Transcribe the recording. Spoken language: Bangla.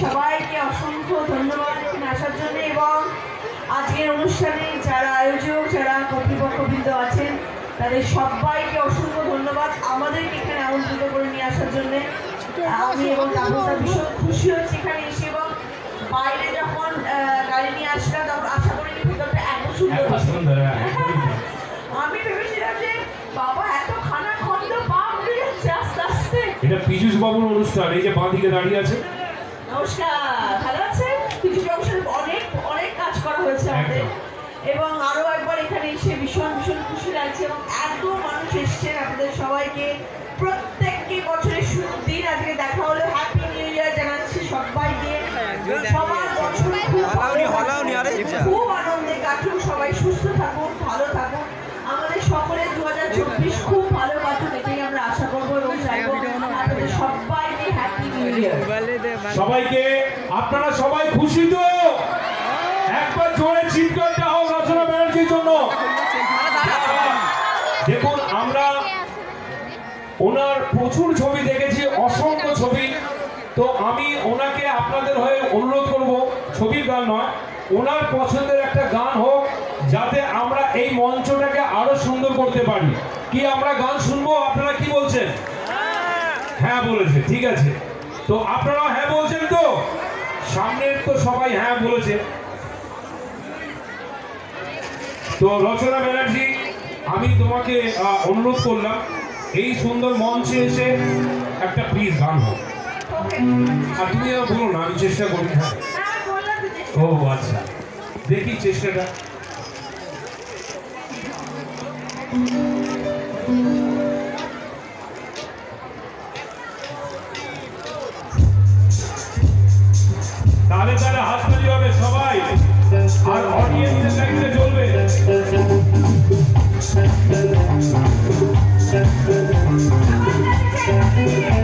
সবাইকে অসংখ্য ধন্যবাদ এখানে আসার জন্য, এবং আজকের অনুষ্ঠানে যারা আয়োজক, যারা কর্তৃপক্ষবৃন্দ আছেন, তাদের সবাইকে অসংখ্য ধন্যবাদ আমাদেরকে এখানে আমন্ত্রিত করে নিয়ে আসার জন্য। আমি এবং তাপসদা ভীষণ খুশি হচ্ছি এখানে এসে, এবং বাইরে যখন গাড়ি নিয়ে আসলাম তখন আশা করিনি ভিতরটা এত সুন্দর। আমি ভেবেছিলাম যে বাবা এত খানা খন্দ পা উঠে যাচ্ছে আস্তে আস্তে। এটা পীযূষ বাবুর অনুষ্ঠান, এই যে বাঁ দিকে দাঁড়িয়ে আছে। নমস্কার, ভালো আছেন? পীযূষ বাবুর সাথে অনেক কাজ করা হয়েছে আমাদের, এবং আরো একবার এখানে এসে ভীষণ খুশি লাগছে, এবং এত মানুষ এসছেন। আপনাদের সবাইকে প্রত্যেকটি বছরের শুরুর দিন আজকে দেখা হলো। হ্যাপি নিউ ইয়ার জানাচ্ছি সবাইকে। সবার বছর খুব আনন্দে কাটুক, সবাই সুস্থ থাকুন, ভালো থাকুন, আমাদের সকলের 2024 খুব ভালো কাটুক, এটাই আমরা আশা করবো এবং চাইবো। আপনাদের সবাইকে হ্যাপি নিউ ইয়ার। সবাইকে, আপনারা সবাই খুশি তো? একবার জোরে চিৎকারটা হোক রচনা ব্যানার্জির জন্য। দেখুন, আমরা ওনার প্রচুর ছবি দেখেছি, অসংখ্য ছবি। তো আমি ওনাকে আপনাদের হয়ে অনুরোধ করব, ছবির গান নয়, ওনার পছন্দের একটা গান হোক, যাতে আমরা এই মঞ্চটাকে আরো সুন্দর করতে পারি। কি আমরা গান শুনবো? আপনারা কি বলছেন? হ্যাঁ বলেছে, ঠিক আছে। তো আপনারা হ্যাঁ বলছেন তো? সামনের তো সবাই হ্যাঁ বলেছে। তো রচনা ব্যানার্জি, আমি তোমাকে অনুরোধ করলাম এই সুন্দর মঞ্চে এসে একটা প্লিজ গান হোক। আর তুমি বলো না, আমি চেষ্টা করি। হ্যাঁ, ও আচ্ছা, দেখি চেষ্টাটা। তাহলে হাততালি হবে সবাই, আর অডিয়েন্সের লাইনে চলবে। Thank you.